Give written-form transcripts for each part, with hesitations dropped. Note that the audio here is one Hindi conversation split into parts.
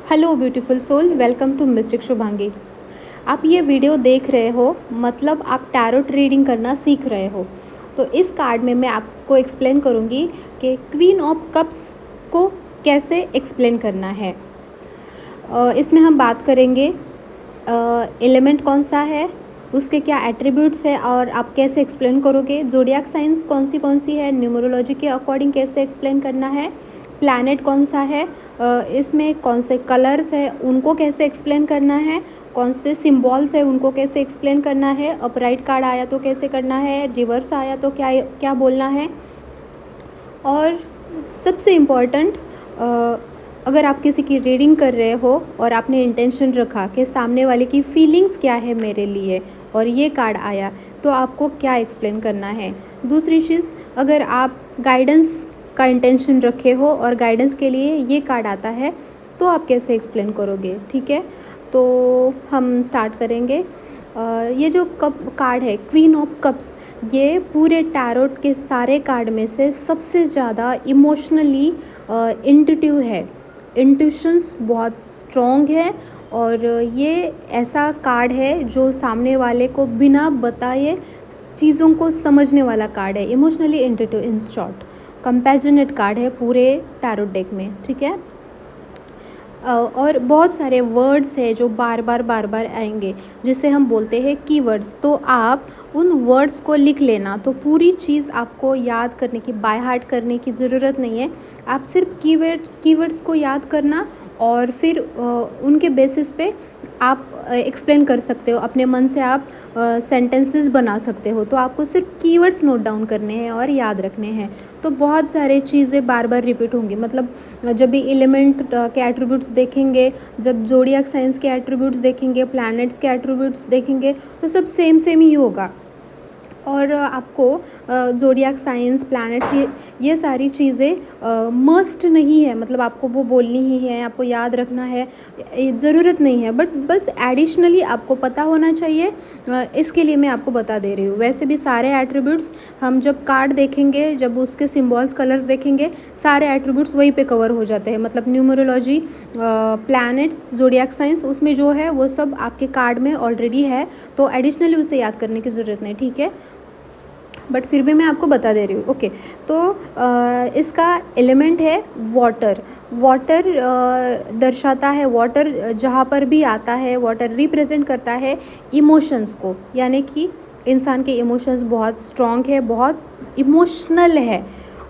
Hello beautiful soul, welcome to mystic Shubhangi. आप ये वीडियो देख रहे हो मतलब आप टैरोट रीडिंग करना सीख रहे हो। तो इस कार्ड में मैं आपको एक्सप्लेन करूँगी कि क्वीन ऑफ कप्स को कैसे एक्सप्लेन करना है। इसमें हम बात करेंगे एलिमेंट कौन सा है, उसके क्या एट्रीब्यूट्स है और आप कैसे एक्सप्लेन करोगे। ज़ोडिएक साइंस कौन सी है, न्यूमरोलॉजी के अकॉर्डिंग कैसे एक्सप्लेन करना है, प्लैनेट कौन सा है, इसमें कौन से कलर्स है उनको कैसे एक्सप्लेन करना है, कौन से सिम्बॉल्स है उनको कैसे एक्सप्लेन करना है, अपराइट कार्ड आया तो कैसे करना है, रिवर्स आया तो क्या क्या बोलना है। और सबसे इम्पॉर्टेंट, अगर आप किसी की रीडिंग कर रहे हो और आपने इंटेंशन रखा कि सामने वाले की फीलिंग्स क्या है मेरे लिए और ये कार्ड आया तो आपको क्या एक्सप्लेन करना है। दूसरी चीज़, अगर आप गाइडेंस का इंटेंशन रखे हो और गाइडेंस के लिए ये कार्ड आता है तो आप कैसे एक्सप्लेन करोगे। ठीक है, तो हम स्टार्ट करेंगे। ये जो कप कार्ड है क्वीन ऑफ कप्स, ये पूरे टैरोट के सारे कार्ड में से सबसे ज़्यादा इमोशनली इंट्यूटिव है। इंट्यूशंस बहुत स्ट्रॉन्ग है और ये ऐसा कार्ड है जो सामने वाले को बिना बताए चीज़ों को समझने वाला कार्ड है। Emotionally intuitive, in short compassionate card है पूरे टैरोट डेक में। ठीक है, और बहुत सारे वर्ड्स हैं जो बार बार आएंगे जिसे हम बोलते हैं कीवर्ड्स। तो आप उन वर्ड्स को लिख लेना, तो पूरी चीज़ आपको याद करने की, बाय हार्ट करने की ज़रूरत नहीं है। आप सिर्फ कीवर्ड्स को याद करना और फिर उनके बेसिस पे आप एक्सप्लेन कर सकते हो। अपने मन से आप सेंटेंसेस बना सकते हो। तो आपको सिर्फ कीवर्ड्स नोट डाउन करने हैं और याद रखने हैं। तो बहुत सारे चीज़ें बार बार रिपीट होंगी। मतलब जब भी एलिमेंट के एट्रीब्यूट्स देखेंगे, जब ज़ोडिएक साइंस के एट्रीब्यूट्स देखेंगे, प्लैनेट्स के एट्रीब्यूट्स देखेंगे, तो सब सेम ही होगा। और आपको ज़ोडिएक साइंस, प्लैनेट्स, ये सारी चीज़ें मस्ट नहीं है, मतलब आपको वो बोलनी ही है, आपको याद रखना है, ज़रूरत नहीं है। बट बस एडिशनली आपको पता होना चाहिए, इसके लिए मैं आपको बता दे रही हूँ। वैसे भी सारे एट्रीब्यूट्स हम जब कार्ड देखेंगे, जब उसके सिम्बॉल्स, कलर्स देखेंगे, सारे एट्रीब्यूट्स वहीं पे कवर हो जाते हैं। मतलब न्यूमरोलॉजी, प्लैनेट्स, ज़ोडिएक साइंस, उसमें जो है वो सब आपके कार्ड में ऑलरेडी है, तो एडिशनली उसे याद करने की ज़रूरत नहीं। ठीक है, बट फिर भी मैं आपको बता दे रही हूँ। ओके, तो इसका एलिमेंट है वाटर। वाटर दर्शाता है, वाटर जहाँ पर भी आता है, वाटर रिप्रेजेंट करता है इमोशंस को, यानी कि इंसान के इमोशंस बहुत स्ट्रॉन्ग है, बहुत इमोशनल है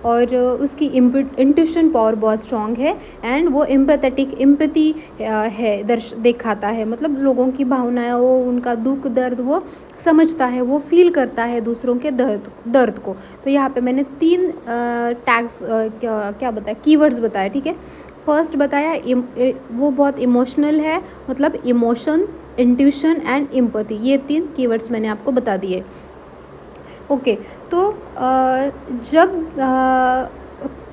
और उसकी इंट्यूशन पावर बहुत स्ट्रॉन्ग है। एंड वो एम्पैथी है, दिखाता है। मतलब लोगों की भावनाएं, वो उनका दुख दर्द वो समझता है, वो फील करता है दूसरों के दर्द को। तो यहाँ पे मैंने 3 टैग्स क्या बताया, कीवर्ड्स बताया। ठीक है, फर्स्ट बताया वो बहुत इमोशनल है, मतलब इमोशन, इंट्यूशन एंड एम्पैथी, ये 3 कीवर्ड्स मैंने आपको बता दिए। ओके, तो जब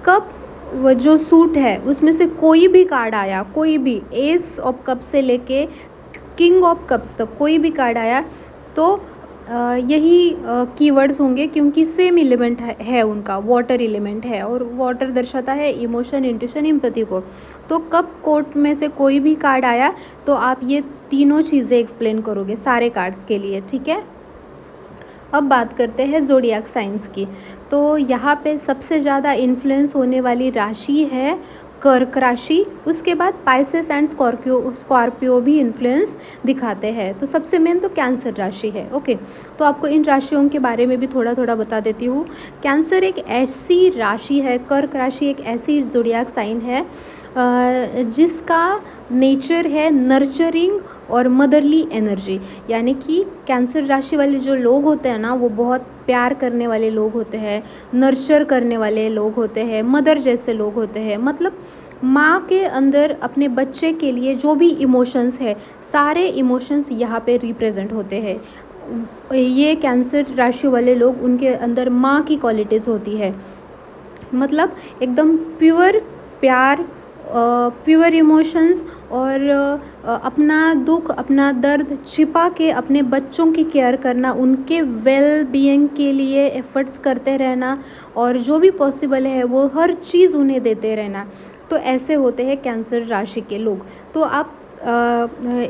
कप वो जो सूट है उसमें से कोई भी कार्ड आया, कोई भी एस ऑफ कप से लेके किंग ऑफ कप्स तक कोई भी कार्ड आया, तो यही कीवर्ड्स होंगे, क्योंकि सेम एलिमेंट है उनका, वाटर एलिमेंट है और वाटर दर्शाता है इमोशन, इंट्यूशन, एम्पैथी को। तो कप कोर्ट में से कोई भी कार्ड आया तो आप ये तीनों चीज़ें एक्सप्लेन करोगे सारे कार्ड्स के लिए। ठीक है, अब बात करते हैं ज़ोडिएक साइंस की। तो यहाँ पे सबसे ज़्यादा इन्फ्लुएंस होने वाली राशि है कर्क राशि। उसके बाद पाइसेस एंड स्कॉर्पियो भी इन्फ्लुएंस दिखाते हैं। तो सबसे मेन तो कैंसर राशि है। ओके, तो आपको इन राशियों के बारे में भी थोड़ा बता देती हूँ। कैंसर एक ऐसी राशि है, कर्क राशि एक ऐसी ज़ोडिएक साइन है जिसका नेचर है नर्चरिंग और मदरली एनर्जी। यानी कि कैंसर राशि वाले जो लोग होते हैं ना, वो बहुत प्यार करने वाले लोग होते हैं, नर्चर करने वाले लोग होते हैं, मदर जैसे लोग होते हैं। मतलब माँ के अंदर अपने बच्चे के लिए जो भी इमोशंस है, सारे इमोशंस यहाँ पे रिप्रेजेंट होते हैं। ये कैंसर राशि वाले लोग, उनके अंदर माँ की क्वालिटीज़ होती है। मतलब एकदम प्योर प्यार, प्योर इमोशंस और अपना दुख, अपना दर्द छिपा के अपने बच्चों की केयर करना, उनके वेल बीइंग के लिए एफ़र्ट्स करते रहना और जो भी पॉसिबल है वो हर चीज़ उन्हें देते रहना। तो ऐसे होते हैं कैंसर राशि के लोग। तो आप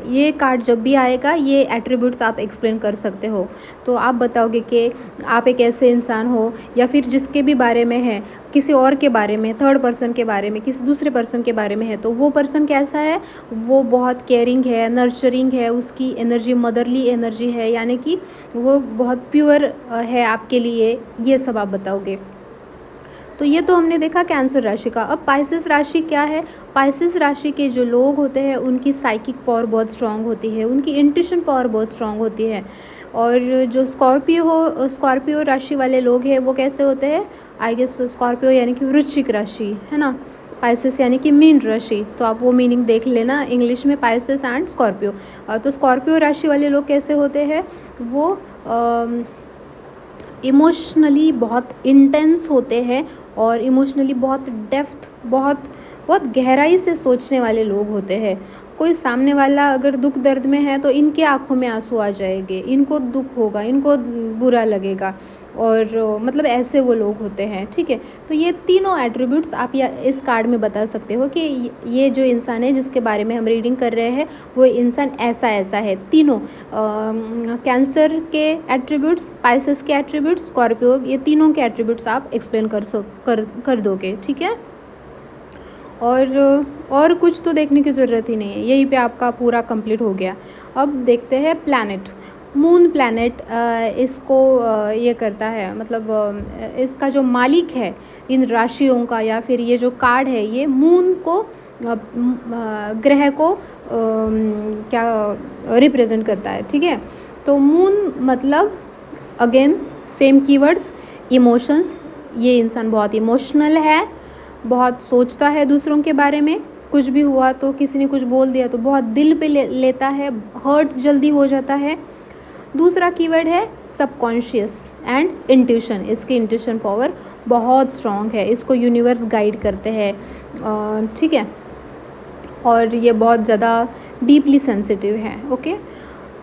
ये कार्ड जब भी आएगा ये एट्रीब्यूट्स आप एक्सप्लेन कर सकते हो। तो आप बताओगे कि आप एक ऐसे इंसान हो, या फिर जिसके भी बारे में है, किसी और के बारे में, थर्ड पर्सन के बारे में, किसी दूसरे पर्सन के बारे में है, तो वो पर्सन कैसा है, वो बहुत केयरिंग है, नर्चरिंग है, उसकी एनर्जी मदरली एनर्जी है, यानी कि वो बहुत प्योर है आपके लिए, ये सब आप बताओगे। तो ये तो हमने देखा कैंसर राशि का। अब पाइसेस राशि क्या है? पाइसेस राशि के जो लोग होते हैं उनकी साइकिक पावर बहुत स्ट्रांग होती है, उनकी इंट्यूशन पावर बहुत स्ट्रांग होती है। और जो स्कॉर्पियो राशि वाले लोग हैं वो कैसे होते हैं? आई गेस स्कॉर्पियो यानी कि वृश्चिक राशि है ना, पाइसेस यानी कि मीन राशि। तो आप वो मीनिंग देख लेना इंग्लिश में, पाइसेस एंड स्कॉर्पियो। तो स्कॉर्पियो राशि वाले लोग कैसे होते हैं? वो इमोशनली बहुत इंटेंस होते हैं और इमोशनली बहुत डेप्थ, बहुत बहुत गहराई से सोचने वाले लोग होते हैं। कोई सामने वाला अगर दुख दर्द में है तो इनके आँखों में आंसू आ जाएंगे, इनको दुख होगा, इनको बुरा लगेगा, और मतलब ऐसे वो लोग होते हैं। ठीक है, तो ये तीनों एट्रीब्यूट्स आप इस कार्ड में बता सकते हो कि ये जो इंसान है जिसके बारे में हम रीडिंग कर रहे हैं वो इंसान ऐसा ऐसा है। तीनों कैंसर के एट्रीब्यूट्स, पाइसेस के एट्रीब्यूट्स, स्कॉर्पियो, ये तीनों के एट्रीब्यूट्स आप एक्सप्लेन कर दोगे। ठीक है, और कुछ तो देखने की ज़रूरत ही नहीं है, यहीं पे आपका पूरा कंप्लीट हो गया। अब देखते हैं प्लैनेट। मून प्लैनेट इसको ये करता है, मतलब इसका जो मालिक है इन राशियों का, या फिर ये जो कार्ड है ये मून को, ग्रह को क्या रिप्रेजेंट करता है। ठीक है, तो मून मतलब अगेन सेम कीवर्ड्स, इमोशंस। ये इंसान बहुत इमोशनल है, बहुत सोचता है दूसरों के बारे में, कुछ भी हुआ तो, किसी ने कुछ बोल दिया तो बहुत दिल पे लेता है, हर्ट जल्दी हो जाता है। दूसरा कीवर्ड है सबकॉन्शियस एंड इंट्यूशन। इसकी इंट्यूशन पावर बहुत स्ट्रॉन्ग है, इसको यूनिवर्स गाइड करते हैं। ठीक है, और ये बहुत ज़्यादा डीपली सेंसिटिव है। ओके,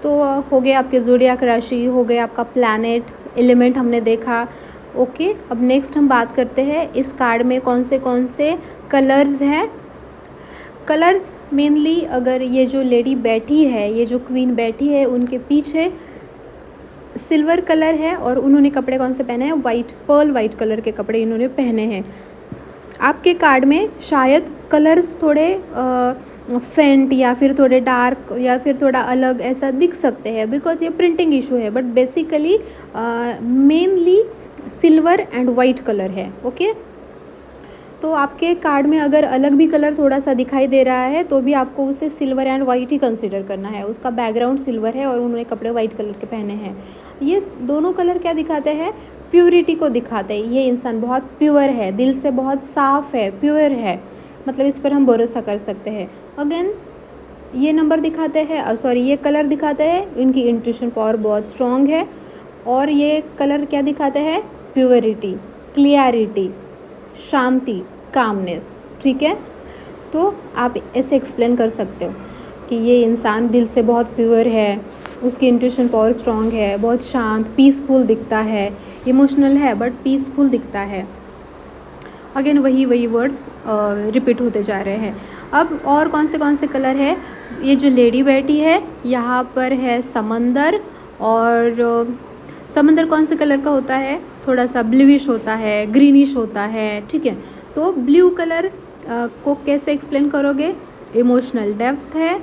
तो हो गए आपके ज़ोडिएक राशि, हो गए आपका प्लैनेट, एलिमेंट हमने देखा। ओके, अब नेक्स्ट हम बात करते हैं इस कार्ड में कौन से कलर्स हैं। कलर्स मेनली, अगर ये जो लेडी बैठी है, ये जो क्वीन बैठी है, उनके पीछे सिल्वर कलर है और उन्होंने कपड़े कौन से पहने हैं? वाइट, पर्ल वाइट कलर के कपड़े इन्होंने पहने हैं। आपके कार्ड में शायद कलर्स थोड़े फेंट या फिर थोड़े डार्क या फिर थोड़ा अलग ऐसा दिख सकते हैं, बिकॉज ये प्रिंटिंग इशू है, but basically mainly silver and white colour है। ओके, तो आपके कार्ड में अगर अलग भी कलर थोड़ा सा दिखाई दे रहा है तो भी आपको उसे silver and white he consider करना है। उसका बैकग्राउंड सिल्वर है और उन्होंने कपड़े वाइट कलर के पहने हैं। ये दोनों कलर क्या दिखाते हैं? प्योरिटी को दिखाते हैं। ये इंसान बहुत प्योर है, दिल से बहुत साफ़ है, प्योर है, मतलब इस पर हम भरोसा कर सकते हैं। अगेन ये नंबर दिखाते हैं, ये कलर दिखाते हैं इनकी इंट्यूशन पावर बहुत स्ट्रॉन्ग है। और ये कलर क्या दिखाते हैं? प्योरिटी, क्लियरिटी, शांति, कामनेस। ठीक है, तो आप ऐसे एक्सप्लेन कर सकते हो कि ये इंसान दिल से बहुत प्योर है, उसकी इंट्यूशन पावर स्ट्रॉन्ग है, बहुत शांत, पीसफुल दिखता है, इमोशनल है बट पीसफुल दिखता है। अगेन वही वर्ड्स रिपीट होते जा रहे हैं। अब और कौन से कलर है? ये जो लेडी बैठी है यहाँ पर है समंदर, और समंदर कौन से कलर का होता है? थोड़ा सा ब्लूइश होता है, ग्रीनिश होता है। ठीक है, तो ब्लू कलर को कैसे एक्सप्लेन करोगे? इमोशनल डेप्थ है,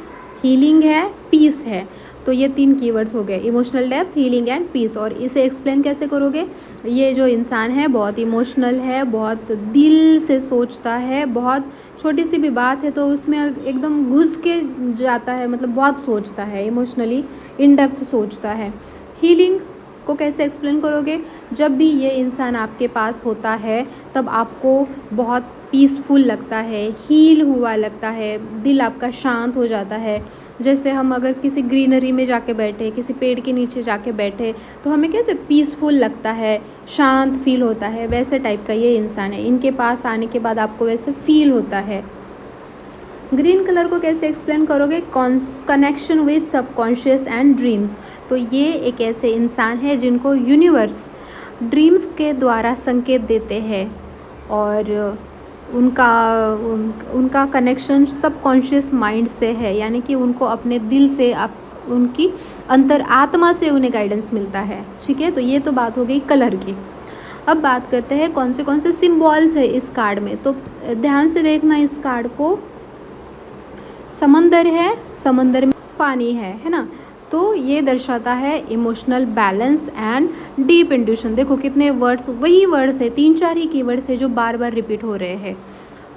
हीलिंग है, पीस है। तो ये 3 कीवर्ड्स हो गए, emotional depth, healing and peace. और इसे एक्सप्लेन कैसे करोगे? ये जो इंसान है बहुत इमोशनल है, बहुत दिल से सोचता है, बहुत छोटी सी भी बात है तो उसमें एकदम घुस के जाता है, मतलब बहुत सोचता है, इमोशनली इन डेप्थ सोचता है। हीलिंग को कैसे एक्सप्लेन करोगे? जब भी ये इंसान आपके पास होता है तब आपको बहुत पीसफुल लगता है, हील हुआ लगता है, दिल आपका शांत हो जाता है। जैसे हम अगर किसी ग्रीनरी में जाके बैठे, किसी पेड़ के नीचे जाके बैठे तो हमें कैसे पीसफुल लगता है, शांत फील होता है, वैसे टाइप का ये इंसान है। इनके पास आने के बाद आपको वैसे फील होता है। ग्रीन कलर को कैसे एक्सप्लेन करोगे? Connection with subconscious and dreams. तो ये एक ऐसे इंसान है जिनको यूनिवर्स ड्रीम्स के द्वारा संकेत देते हैं और उनका कनेक्शन सबकॉन्शियस माइंड से है, यानी कि उनको अपने दिल से उनकी अंतर आत्मा से उन्हें गाइडेंस मिलता है। ठीक है, तो ये तो बात हो गई कलर की। अब बात करते हैं कौन से सिम्बॉल्स है इस कार्ड में। तो ध्यान से देखना इस कार्ड को। समंदर है, समंदर में पानी है ना, तो ये दर्शाता है emotional balance and deep intuition. देखो कितने वर्ड्स, वही वर्ड्स है, 3-4 ही कीवर्ड्स है जो बार बार रिपीट हो रहे हैं।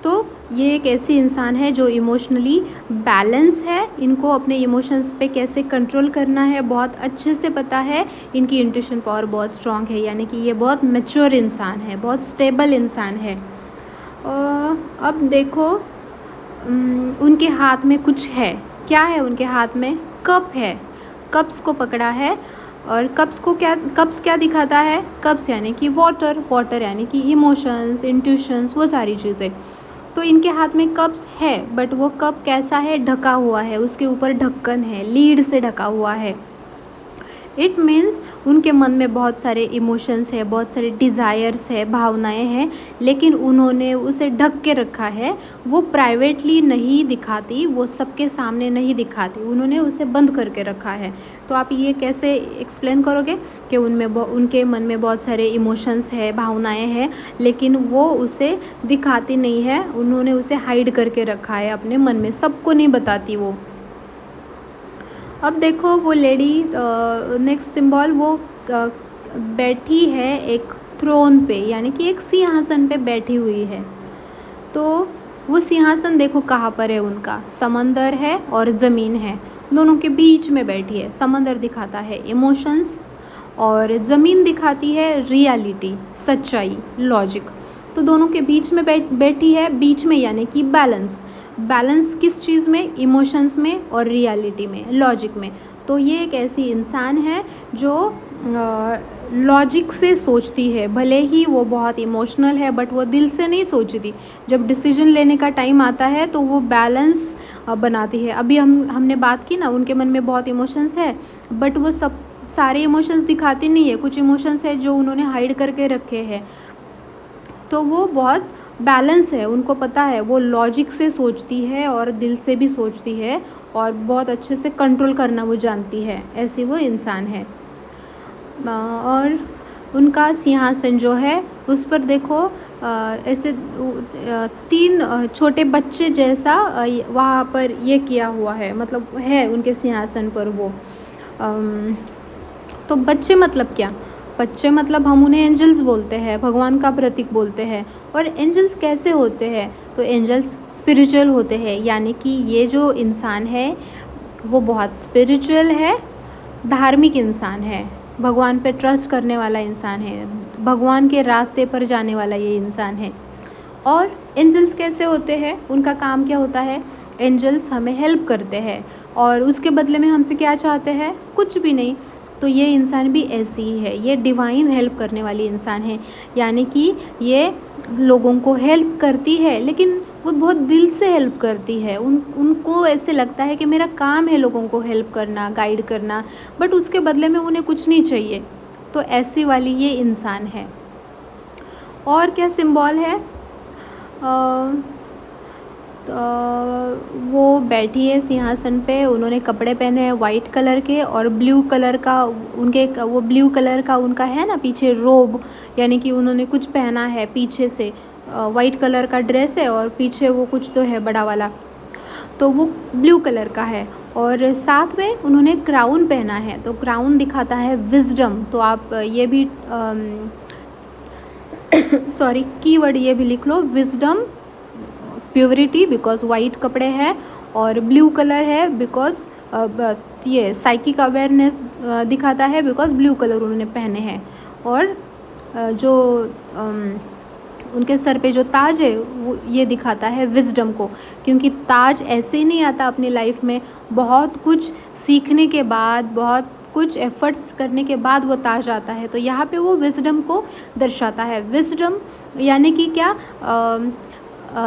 तो ये एक ऐसी इंसान है जो इमोशनली बैलेंस है, इनको अपने इमोशंस पे कैसे कंट्रोल करना है बहुत अच्छे से पता है, इनकी इंट्यूशन पावर बहुत स्ट्रांग है, यानी कि ये बहुत मैच्योर इंसान है, बहुत स्टेबल इंसान है। अब देखो उनके हाथ में कुछ है, क्या है उनके हाथ में? कप है, कप्स को पकड़ा है। और कप्स क्या दिखाता है? कप्स यानी कि वाटर, वाटर यानी कि इमोशंस, इंट्यूशंस, वो सारी चीज़ें। तो इनके हाथ में कप्स है, बट वो कप कैसा है? ढका हुआ है, उसके ऊपर ढक्कन है, लीड से ढका हुआ है। इट मीन्स उनके मन में बहुत सारे इमोशंस है, बहुत सारे डिज़ायर्स है, भावनाएं हैं, लेकिन उन्होंने उसे ढक के रखा है। वो प्राइवेटली नहीं दिखाती, वो सबके सामने नहीं दिखाती, उन्होंने उसे बंद करके रखा है। तो आप ये कैसे एक्सप्लेन करोगे कि उनके मन में बहुत सारे इमोशंस है, भावनाएं हैं, लेकिन वो उसे दिखाती नहीं है, उन्होंने उसे हाइड करके रखा है अपने मन में, सबको नहीं बताती वो। अब देखो वो लेडी, नेक्स्ट सिंबल, वो बैठी है एक थ्रोन पे, यानी कि एक सिंहासन पे बैठी हुई है। तो वो सिंहासन देखो कहाँ पर है उनका? समंदर है और ज़मीन है, दोनों के बीच में बैठी है। समंदर दिखाता है इमोशंस और ज़मीन दिखाती है रियलिटी, सच्चाई, लॉजिक। तो दोनों के बीच में बैठी है, बीच में यानी कि बैलेंस। बैलेंस किस चीज़ में? इमोशंस में और रियलिटी में, लॉजिक में। तो ये एक ऐसी इंसान है जो लॉजिक से सोचती है, भले ही वो बहुत इमोशनल है, बट वो दिल से नहीं सोचती। जब डिसीजन लेने का टाइम आता है तो वो बैलेंस बनाती है। अभी हमने बात की ना, उनके मन में बहुत इमोशंस है, बट वो सारे इमोशंस दिखाती नहीं है, कुछ इमोशंस है जो उन्होंने हाइड करके रखे हैं। तो वो बहुत बैलेंस है, उनको पता है, वो लॉजिक से सोचती है और दिल से भी सोचती है और बहुत अच्छे से कंट्रोल करना वो जानती है, ऐसी वो इंसान है। और उनका सिंहासन जो है उस पर देखो ऐसे 3 छोटे बच्चे जैसा वहाँ पर ये किया हुआ है, मतलब है उनके सिंहासन पर वो। तो बच्चे मतलब क्या? बच्चे मतलब हम उन्हें एंजल्स बोलते हैं, भगवान का प्रतीक बोलते हैं। और एंजल्स कैसे होते हैं? तो एंजल्स स्पिरिचुअल होते हैं, यानी कि ये जो इंसान है वो बहुत स्पिरिचुअल है, धार्मिक इंसान है, भगवान पे ट्रस्ट करने वाला इंसान है, भगवान के रास्ते पर जाने वाला ये इंसान है। और एंजल्स कैसे होते हैं? उनका काम क्या होता है? एंजल्स हमें हेल्प करते हैं और उसके बदले में हमसे क्या चाहते हैं? कुछ भी नहीं। तो ये इंसान भी ऐसी ही है, ये डिवाइन हेल्प करने वाली इंसान है, यानी कि ये लोगों को हेल्प करती है, लेकिन वो बहुत दिल से हेल्प करती है। उनको ऐसे लगता है कि मेरा काम है लोगों को हेल्प करना, गाइड करना, बट उसके बदले में उन्हें कुछ नहीं चाहिए। तो ऐसी वाली ये इंसान है। और क्या सिंबल है? वो बैठी है सिंहासन पे, उन्होंने कपड़े पहने हैं वाइट कलर के और ब्लू कलर का, वो ब्लू कलर का उनका है ना पीछे रोब, यानी कि उन्होंने कुछ पहना है पीछे से, वाइट कलर का ड्रेस है और पीछे वो कुछ तो है बड़ा वाला, तो वो ब्लू कलर का है। और साथ में उन्होंने क्राउन पहना है, तो क्राउन दिखाता है विजडम। तो आप ये भी सॉरी कीवर्ड ये भी लिख लो, विजडम, प्योरिटी, बिकॉज वाइट कपड़े हैं, और ब्लू कलर है बिकॉज ये साइकिक अवेयरनेस दिखाता है, बिकॉज ब्लू कलर उन्होंने पहने हैं। और जो उनके सर पे जो ताज है वो ये दिखाता है विजडम को, क्योंकि ताज ऐसे ही नहीं आता अपनी लाइफ में, बहुत कुछ सीखने के बाद, बहुत कुछ एफर्ट्स करने के बाद वो ताज आता है। तो यहाँ पे वो विजडम को दर्शाता है। विजडम यानी कि क्या?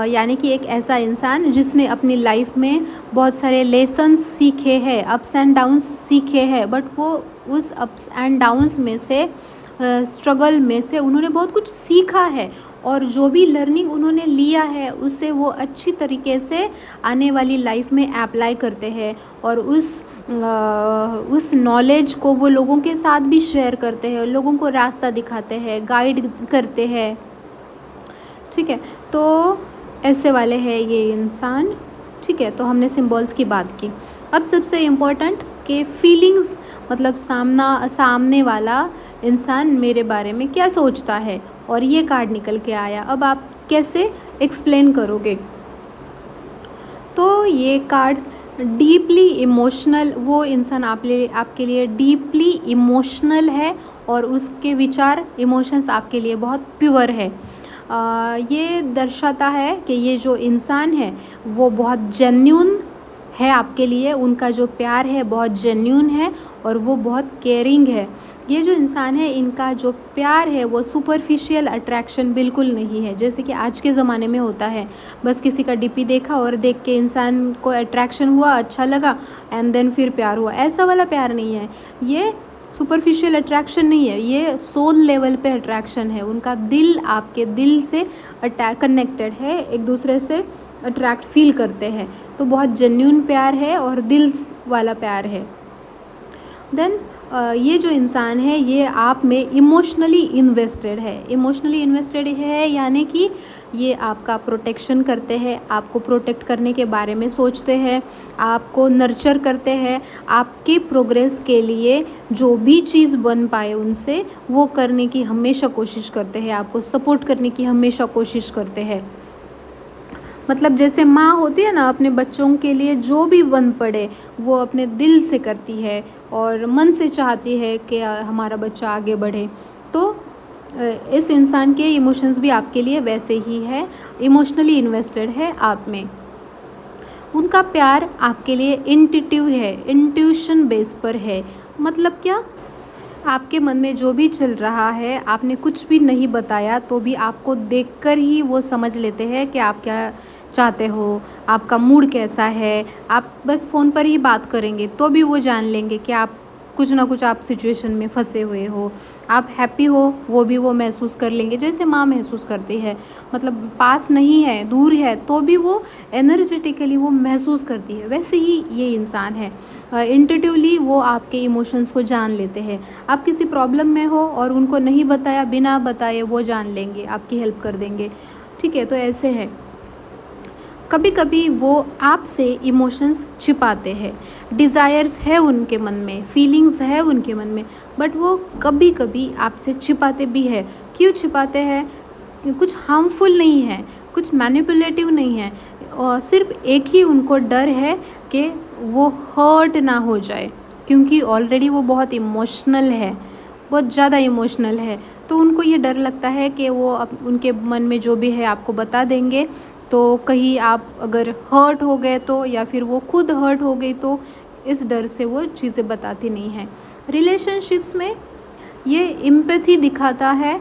यानी कि एक ऐसा इंसान जिसने अपनी लाइफ में बहुत सारे लेसन्स सीखे हैं, अप्स एंड डाउन्स सीखे हैं, बट वो उस अप्स एंड डाउन्स में से, स्ट्रगल में से उन्होंने बहुत कुछ सीखा है और जो भी लर्निंग उन्होंने लिया है उसे वो अच्छी तरीके से आने वाली लाइफ में अप्लाई करते हैं और उस नॉलेज को वो लोगों के साथ भी शेयर करते हैं, लोगों को रास्ता दिखाते हैं, गाइड करते हैं। ठीक है, तो ऐसे वाले हैं ये इंसान। ठीक है, तो हमने सिंबल्स की बात की। अब सबसे इम्पोर्टेंट कि फीलिंग्स, मतलब सामने वाला इंसान मेरे बारे में क्या सोचता है, और ये कार्ड निकल के आया। अब आप कैसे एक्सप्लेन करोगे? तो ये कार्ड डीपली इमोशनल, वो इंसान आपके लिए डीपली इमोशनल है और उसके विचार, इमोशंस आपके लिए बहुत प्योर है। ये दर्शाता है कि ये जो इंसान है वो बहुत जेन्यून है आपके लिए, उनका जो प्यार है बहुत जेन्यून है और वो बहुत केयरिंग है। ये जो इंसान है, इनका जो प्यार है वो सुपरफिशियल अट्रैक्शन बिल्कुल नहीं है, जैसे कि आज के ज़माने में होता है। बस किसी का डीपी देखा और देख के इंसान को अट्रैक्शन हुआ, अच्छा लगा, एंड देन फिर प्यार हुआ। ऐसा वाला प्यार नहीं है, ये सुपरफिशियल अट्रैक्शन नहीं है, ये सोल लेवल पे अट्रैक्शन है। उनका दिल आपके दिल से कनेक्टेड है, एक दूसरे से अट्रैक्ट फील करते हैं। तो बहुत जेन्यून प्यार है और दिल वाला प्यार है। देन ये जो इंसान है ये आप में इमोशनली इन्वेस्टेड है। इमोशनली इन्वेस्टेड है यानी कि ये आपका प्रोटेक्शन करते हैं, आपको प्रोटेक्ट करने के बारे में सोचते हैं, आपको नर्चर करते हैं, आपके प्रोग्रेस के लिए जो भी चीज़ बन पाए उनसे वो करने की हमेशा कोशिश करते हैं, आपको सपोर्ट करने की हमेशा कोशिश करते हैं। मतलब जैसे माँ होती है ना, अपने बच्चों के लिए जो भी बन पड़े वो अपने दिल से करती है और मन से चाहती है कि हमारा बच्चा आगे बढ़े। तो इस इंसान के इमोशंस भी आपके लिए वैसे ही है, इमोशनली इन्वेस्टेड है आप में। उनका प्यार आपके लिए इंट्यूटिव है, इंट्यूशन बेस पर है। मतलब क्या? आपके मन में जो भी चल रहा है, आपने कुछ भी नहीं बताया तो भी आपको देखकर ही वो समझ लेते हैं कि आप क्या चाहते हो, आपका मूड कैसा है। आप बस फ़ोन पर ही बात करेंगे तो भी वो जान लेंगे कि आप कुछ ना कुछ आप सिचुएशन में फंसे हुए हो। आप हैप्पी हो वो भी वो महसूस कर लेंगे, जैसे माँ महसूस करती है। मतलब पास नहीं है, दूर है, तो भी वो एनर्जेटिकली वो महसूस करती है। वैसे ही ये इंसान है, इंट्यूटिवली वो आपके इमोशंस को जान लेते हैं। आप किसी प्रॉब्लम में हो और उनको नहीं बताया, बिना बताए वो जान लेंगे, आपकी हेल्प कर देंगे। ठीक है, तो ऐसे है। कभी कभी वो आपसे इमोशंस छिपाते हैं, डिज़ायर्स है उनके मन में, फीलिंग्स है उनके मन में, बट वो कभी कभी आपसे छिपाते भी है। क्यों छिपाते हैं? कुछ हार्मफुल नहीं है, कुछ मैनिपुलेटिव नहीं है, और सिर्फ एक ही उनको डर है कि वो हर्ट ना हो जाए, क्योंकि ऑलरेडी वो बहुत इमोशनल है, बहुत ज़्यादा इमोशनल है। तो उनको ये डर लगता है कि वो उनके मन में जो भी है आपको बता देंगे, तो कहीं आप अगर हर्ट हो गए तो, या फिर वो खुद हर्ट हो गई तो, इस डर से वो चीज़ें बताती नहीं हैं। रिलेशनशिप्स में ये एम्पैथी दिखाता है,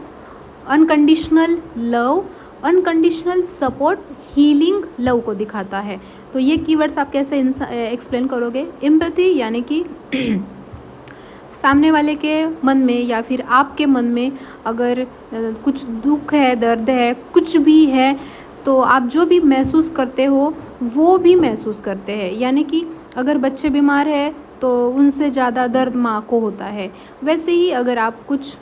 unconditional love, unconditional support, healing love को दिखाता है। तो ये कीवर्ड्स आप कैसे एक्सप्लेन करोगे? एम्पैथी यानी कि सामने वाले के मन में या फिर आपके मन में अगर कुछ दुख है, दर्द है, कुछ भी है, तो आप जो भी महसूस करते हो वो भी महसूस करते हैं। यानी कि अगर बच्चे बीमार है तो उनसे ज़्यादा दर्द माँ को होता है। वैसे ही अगर आप कुछ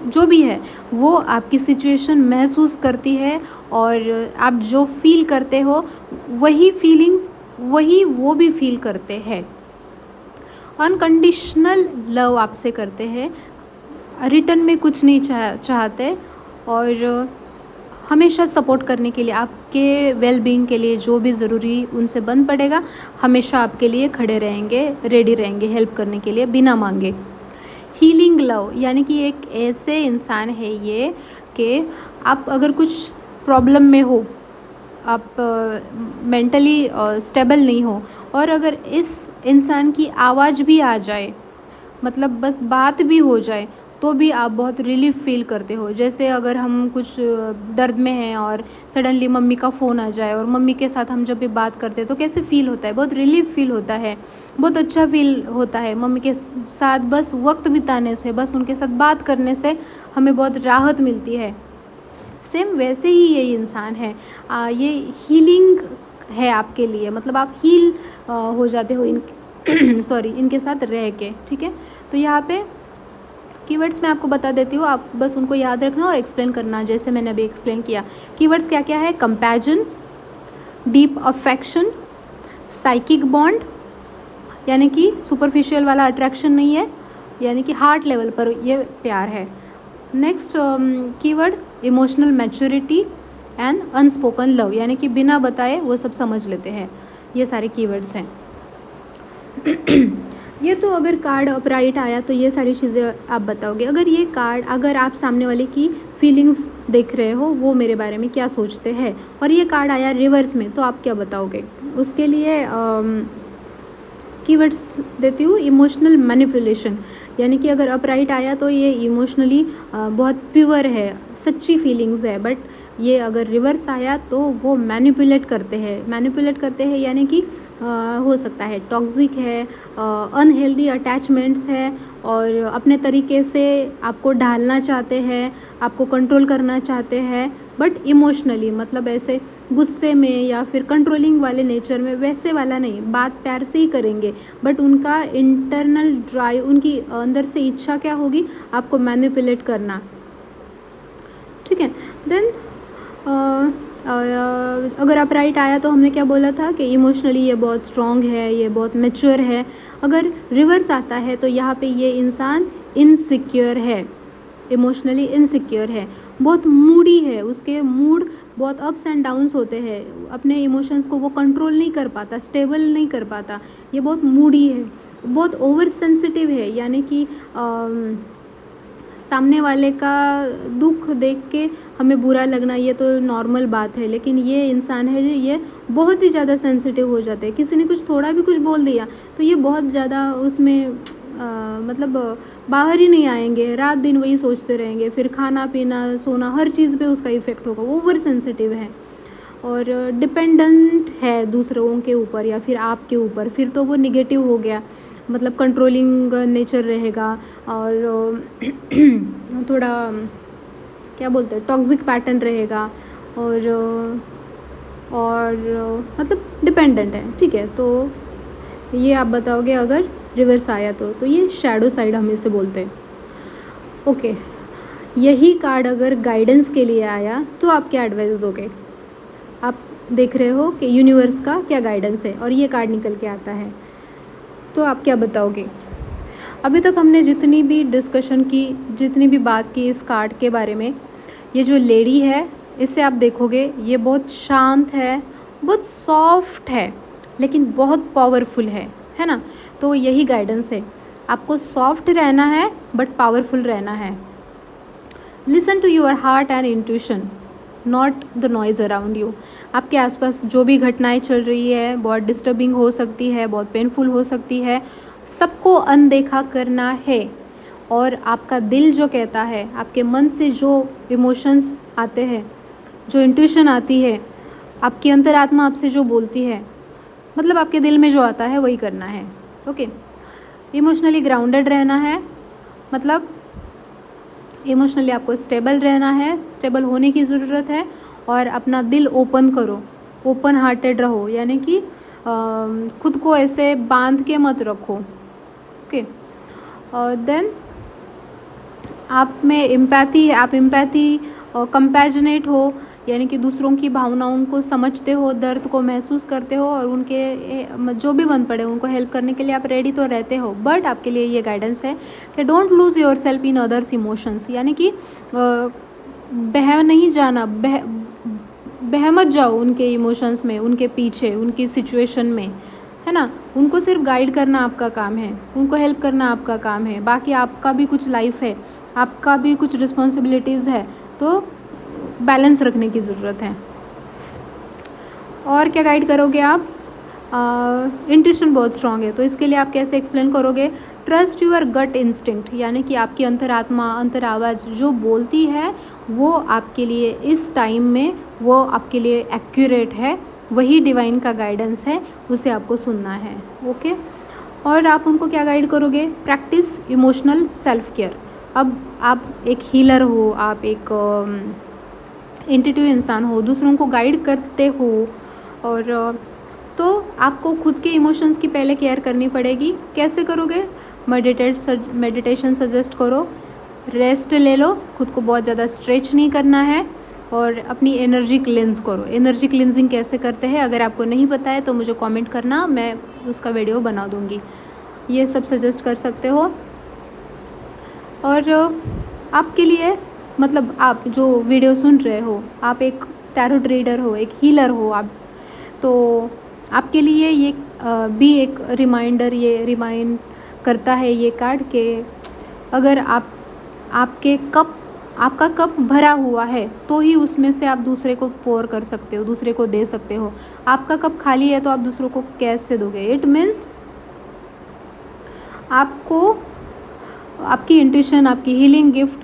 जो भी है वो आपकी सिचुएशन महसूस करती है, और आप जो फील करते हो वही फीलिंग्स वही वो भी फील करते हैं। अनकंडीशनल लव आपसे करते हैं, रिटर्न में कुछ नहीं चाहते, और हमेशा सपोर्ट करने के लिए, आपके वेलबींग के लिए जो भी ज़रूरी उनसे बन पड़ेगा, हमेशा आपके लिए खड़े रहेंगे, रेडी रहेंगे हेल्प करने के लिए बिना मांगे। हीलिंग लव यानी कि एक ऐसे इंसान है ये कि आप अगर कुछ प्रॉब्लम में हो, आप मेंटली स्टेबल नहीं हो, और अगर इस इंसान की आवाज़ भी आ जाए, मतलब बस बात भी हो जाए, तो भी आप बहुत रिलीफ फील करते हो। जैसे अगर हम कुछ दर्द में हैं और सडनली मम्मी का फ़ोन आ जाए, और मम्मी के साथ हम जब भी बात करते हैं तो कैसे फ़ील होता है? बहुत रिलीफ फील होता है, बहुत अच्छा फील होता है। मम्मी के साथ बस वक्त बिताने से, बस उनके साथ बात करने से हमें बहुत राहत मिलती है। सेम वैसे ही ये इंसान है। ये हीलिंग है आपके लिए, मतलब आप हील हो जाते हो इन सॉरी इनके साथ रह के, ठीक है। तो यहाँ पे कीवर्ड्स मैं आपको बता देती हूँ, आप बस उनको याद रखना और एक्सप्लेन करना जैसे मैंने अभी एक्सप्लेन किया। कीवर्ड्स क्या क्या है? Compassion, deep affection, psychic bond यानी कि सुपरफिशियल वाला अट्रैक्शन नहीं है, यानी कि हार्ट लेवल पर ये प्यार है। Next keyword emotional maturity and unspoken love, यानी कि बिना बताए वो सब समझ लेते हैं। ये सारे कीवर्ड्स हैं। ये तो अगर कार्ड अपराइट आया तो ये सारी चीज़ें आप बताओगे। अगर ये कार्ड, अगर आप सामने वाले की फीलिंग्स देख रहे हो, वो मेरे बारे में क्या सोचते हैं, और ये कार्ड आया रिवर्स में, तो आप क्या बताओगे? उसके लिए कीवर्ड्स देती हूँ। इमोशनल मैनिपुलेशन, यानी कि अगर अपराइट आया तो ये इमोशनली बहुत प्योर है, सच्ची फीलिंग्स है, बट ये अगर रिवर्स आया तो वो मैनिपुलेट करते हैं यानी कि हो सकता है टॉक्सिक है, अनहेल्दी अटैचमेंट्स है, और अपने तरीके से आपको ढालना चाहते हैं, आपको कंट्रोल करना चाहते हैं, बट इमोशनली, मतलब ऐसे गुस्से में या फिर कंट्रोलिंग वाले नेचर में, वैसे वाला नहीं, बात प्यार से ही करेंगे, बट उनका इंटरनल ड्राइव, उनकी अंदर से इच्छा क्या होगी? आपको मैनिपुलेट करना, ठीक है। देन अगर अपराइट आया तो हमने क्या बोला था कि इमोशनली ये बहुत स्ट्रॉन्ग है, ये बहुत मैच्योर है। अगर रिवर्स आता है तो यहाँ पे ये इंसान इनसिक्योर है, इमोशनली इनसिक्योर है, बहुत मूडी है, उसके मूड बहुत अप्स एंड डाउन्स होते हैं, अपने इमोशंस को वो कंट्रोल नहीं कर पाता, स्टेबल नहीं कर पाता, ये बहुत मूडी है, बहुत ओवर सेंसिटिव है, यानी कि सामने वाले का दुख देख के हमें बुरा लगना ये तो नॉर्मल बात है, लेकिन ये इंसान है जो ये बहुत ही ज़्यादा सेंसिटिव हो जाते हैं। किसी ने कुछ थोड़ा भी कुछ बोल दिया तो ये बहुत ज़्यादा उसमें मतलब बाहर ही नहीं आएंगे, रात दिन वही सोचते रहेंगे, फिर खाना पीना सोना हर चीज़ पे उसका इफ़ेक्ट होगा, ओवर सेंसिटिव है और डिपेंडेंट है दूसरों के ऊपर या फिर आपके ऊपर, फिर तो वो निगेटिव हो गया, मतलब कंट्रोलिंग नेचर रहेगा और थोड़ा क्या बोलते हैं टॉक्सिक पैटर्न रहेगा और मतलब डिपेंडेंट है, ठीक है। तो ये आप बताओगे अगर रिवर्स आया तो ये शैडो साइड हम इसे बोलते हैं। ओके, यही कार्ड अगर गाइडेंस के लिए आया तो आप क्या एडवाइस दोगे? आप देख रहे हो कि यूनिवर्स का क्या गाइडेंस है और ये कार्ड निकल के आता है, तो आप क्या बताओगे? अभी तक हमने जितनी भी डिस्कशन की, जितनी भी बात की इस कार्ड के बारे में, ये जो लेडी है इसे आप देखोगे ये बहुत शांत है, बहुत सॉफ्ट है, लेकिन बहुत पावरफुल है ना। तो यही गाइडेंस है, आपको सॉफ्ट रहना है बट पावरफुल रहना है। Listen to your heart and intuition, not the noise around you. आपके आसपास जो भी घटनाएं चल रही है बहुत डिस्टर्बिंग हो सकती है, बहुत पेनफुल हो सकती है, सबको अनदेखा करना है। और आपका दिल जो कहता है, आपके मन से जो इमोशंस आते हैं, जो इंट्यूशन आती है, आपकी अंतरात्मा आपसे जो बोलती है, मतलब आपके दिल में जो आता है वही करना है। ओके, इमोशनली ग्राउंडेड रहना है, मतलब इमोशनली आपको स्टेबल रहना है, स्टेबल होने की ज़रूरत है, और अपना दिल ओपन करो, ओपन हार्टेड रहो, यानी कि खुद को ऐसे बांध के मत रखो। ओके, देन आप में एम्पैथी है, आप एम्पैथी कंपैशनेट हो, यानी कि दूसरों की भावनाओं को समझते हो, दर्द को महसूस करते हो, और उनके जो भी बन पड़े उनको हेल्प करने के लिए आप रेडी तो रहते हो। बट आपके लिए ये गाइडेंस है कि don't lose your self in others emotions, यानी कि बह नहीं जाना, बह मत जाओ उनके इमोशंस में, उनके पीछे, उनकी सिचुएशन में, है ना। उनको सिर्फ गाइड करना आपका काम है, उनको हेल्प करना आपका काम है, बाकी आपका भी कुछ लाइफ है, आपका भी कुछ रिस्पॉन्सिबिलिटीज़ है, तो बैलेंस रखने की ज़रूरत है। और क्या गाइड करोगे आप? इंट्यूशन बहुत स्ट्रांग है, तो इसके लिए आप कैसे एक्सप्लेन करोगे? ट्रस्ट यूर गट इंस्टिंक्ट, यानी कि आपकी अंतरात्मा, अंतर आवाज़ जो बोलती है वो आपके लिए इस टाइम में वो आपके लिए एक्यूरेट है, वही डिवाइन का गाइडेंस है, उसे आपको सुनना है। ओके, और आप उनको क्या गाइड करोगे? Practice emotional self care. अब आप एक हीलर हो, आप एक इंट्यूटिव इंसान हो, दूसरों को गाइड करते हो, और तो आपको खुद के इमोशंस की पहले केयर करनी पड़ेगी। कैसे करोगे? मेडिटेशन सजेस्ट करो, रेस्ट ले लो, खुद को बहुत ज़्यादा स्ट्रेच नहीं करना है, और अपनी एनर्जी क्लेंज करो। एनर्जी क्लिनजिंग कैसे करते हैं अगर आपको नहीं पता है तो मुझे कमेंट करना, मैं उसका वीडियो बना दूँगी। ये सब सजेस्ट कर सकते हो। और आपके लिए मतलब आप जो वीडियो सुन रहे हो, आप एक टैरोट रीडर हो, एक हीलर हो आप, तो आपके लिए ये भी एक रिमाइंडर, ये रिमाइंड करता है ये कार्ड कि अगर आपका कप भरा हुआ है तो ही उसमें से आप दूसरे को पोर कर सकते हो, दूसरे को दे सकते हो। आपका कप खाली है तो आप दूसरों को कैसे दोगे? इट मीन्स आपको आपकी इंट्यूशन, आपकी हीलिंग गिफ्ट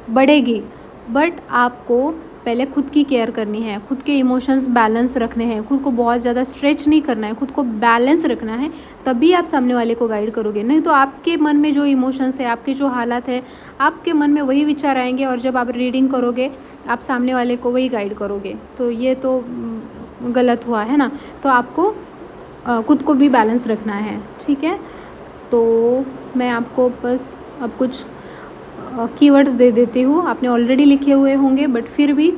बढ़ेगी, बट आपको पहले खुद की केयर करनी है, खुद के इमोशंस बैलेंस रखने हैं, खुद को बहुत ज़्यादा स्ट्रेच नहीं करना है, खुद को बैलेंस रखना है, तभी आप सामने वाले को गाइड करोगे। नहीं तो आपके मन में जो इमोशंस है, आपके जो हालात है, आपके मन में वही विचार आएंगे, और जब आप रीडिंग करोगे आप सामने वाले को वही गाइड करोगे, तो ये तो गलत हुआ है ना। तो आपको खुद को भी बैलेंस रखना है, ठीक है। तो मैं आपको बस अब कुछ कीवर्ड्स दे देती हूँ, आपने ऑलरेडी लिखे हुए होंगे बट फिर भी।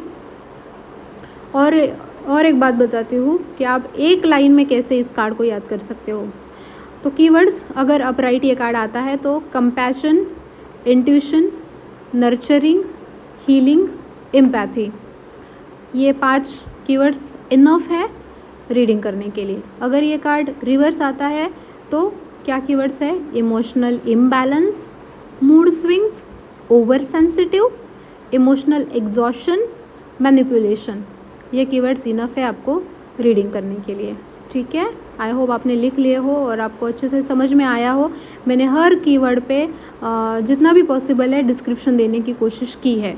और एक बात बताती हूँ कि आप एक लाइन में कैसे इस कार्ड को याद कर सकते हो। तो कीवर्ड्स, अगर अपराइट ये कार्ड आता है तो compassion, intuition, nurturing, healing, empathy, ये 5 कीवर्ड्स इनफ है रीडिंग करने के लिए। अगर ये कार्ड रिवर्स आता है तो क्या कीवर्ड्स है? Emotional imbalance, mood swings, over sensitive, emotional exhaustion, manipulation. ये कीवर्ड्स इनफ है आपको रीडिंग करने के लिए, ठीक है। आई होप आपने लिख लिए हो और आपको अच्छे से समझ में आया हो। मैंने हर कीवर्ड पे जितना भी पॉसिबल है डिस्क्रिप्शन देने की कोशिश की है।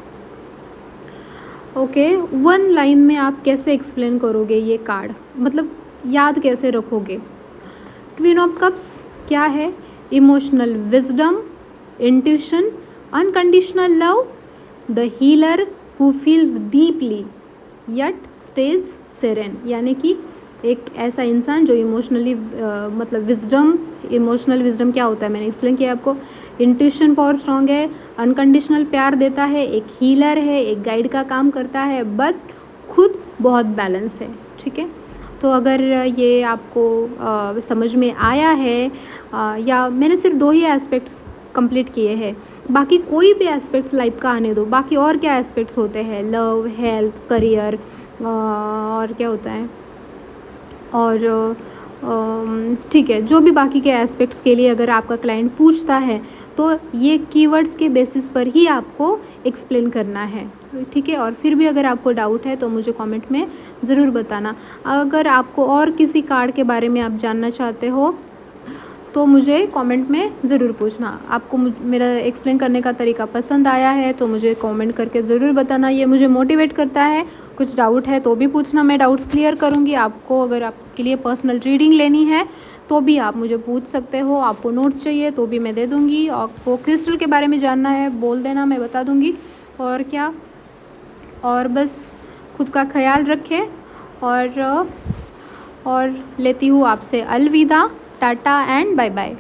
ओके, 1 लाइन में आप कैसे एक्सप्लेन करोगे ये कार्ड, मतलब याद कैसे रखोगे? क्वीन ऑफ कप्स क्या है? Emotional wisdom, intuition, unconditional love, the healer who feels deeply yet stays serene, यानी कि एक ऐसा इंसान जो इमोशनली मतलब इमोशनल विजडम क्या होता है मैंने एक्सप्लेन किया आपको। इंट्यूशन पावर स्ट्रॉन्ग है, अनकंडीशनल प्यार देता है, एक हीलर है, एक गाइड का काम करता है, बट खुद बहुत बैलेंस है, ठीक है। तो अगर ये आपको समझ में आया है, या मैंने सिर्फ 2 ही एस्पेक्ट्स कंप्लीट किए हैं, बाकी कोई भी एस्पेक्ट्स लाइफ का आने दो, बाकी और क्या एस्पेक्ट्स होते हैं, लव, हेल्थ, करियर, और क्या होता है, और ठीक है, जो भी बाकी के एस्पेक्ट्स के लिए अगर आपका क्लाइंट पूछता है तो ये कीवर्ड्स के बेसिस पर ही आपको एक्सप्लेन करना है, ठीक है। और फिर भी अगर आपको डाउट है तो मुझे कमेंट में ज़रूर बताना। अगर आपको और किसी कार्ड के बारे में आप जानना चाहते हो तो मुझे कमेंट में ज़रूर पूछना। आपको मेरा एक्सप्लेन करने का तरीका पसंद आया है तो मुझे कमेंट करके ज़रूर बताना, ये मुझे मोटिवेट करता है। कुछ डाउट है तो भी पूछना, मैं डाउट्स क्लियर करूँगी। आपको अगर आपके लिए पर्सनल रीडिंग लेनी है तो भी आप मुझे पूछ सकते हो, आपको नोट्स चाहिए तो भी मैं दे दूँगी, आपको क्रिस्टल के बारे में जानना है बोल देना, मैं बता दूँगी। और क्या, और बस खुद का ख्याल रखें, और लेती हूँ आपसे अलविदा, टाटा एंड बाय बाय।